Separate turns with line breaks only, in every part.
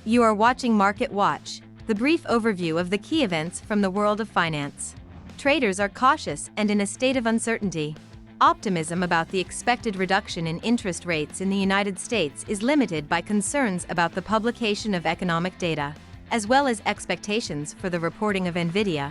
You are watching Market Watch, the brief overview of the key events from the world of finance. Traders are cautious and in a state of uncertainty. Optimism about the expected reduction in interest rates in the United States is limited by concerns about the publication of economic data, as well as expectations for the reporting of Nvidia,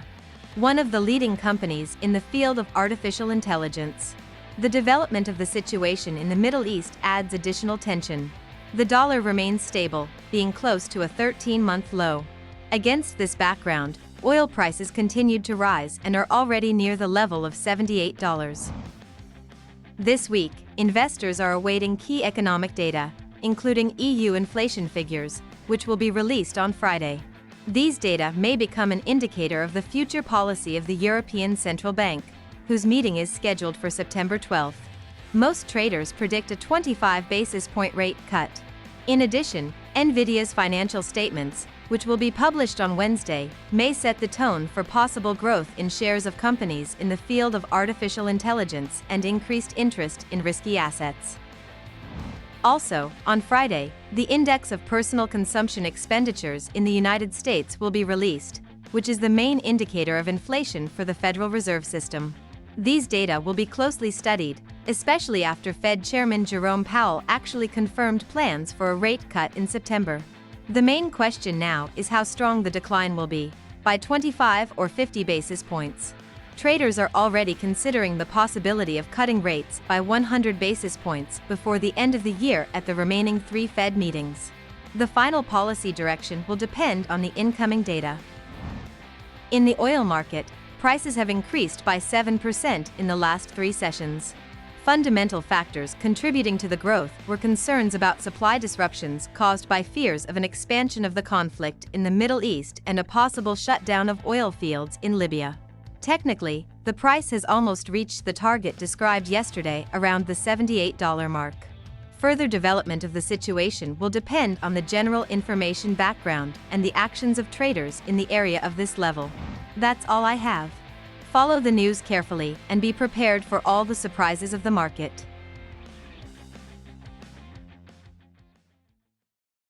one of the leading companies in the field of artificial intelligence. The development of the situation in the Middle East adds additional tension. The dollar remains stable, being close to a 13-month low. Against this background, oil prices continued to rise and are already near the level of $78. This week, investors are awaiting key economic data, including EU inflation figures, which will be released on Friday. These data may become an indicator of the future policy of the European Central Bank, whose meeting is scheduled for September 12. Most traders predict a 25 basis point rate cut. In addition, Nvidia's financial statements, which will be published on Wednesday, may set the tone for possible growth in shares of companies in the field of artificial intelligence and increased interest in risky assets. Also, on Friday, the Index of Personal Consumption Expenditures in the United States will be released, which is the main indicator of inflation for the Federal Reserve System. These data will be closely studied, especially after Fed Chairman Jerome Powell actually confirmed plans for a rate cut in September. The main question now is how strong the decline will be, by 25 or 50 basis points. Traders are already considering the possibility of cutting rates by 100 basis points before the end of the year at the remaining 3 Fed meetings. The final policy direction will depend on the incoming data. In the oil market, prices have increased by 7% in the last 3 sessions. Fundamental factors contributing to the growth were concerns about supply disruptions caused by fears of an expansion of the conflict in the Middle East and a possible shutdown of oil fields in Libya. Technically, the price has almost reached the target described yesterday around the $78 mark. Further development of the situation will depend on the general information background and the actions of traders in the area of this level. That's all I have. Follow the news carefully and be prepared for all the surprises of the market.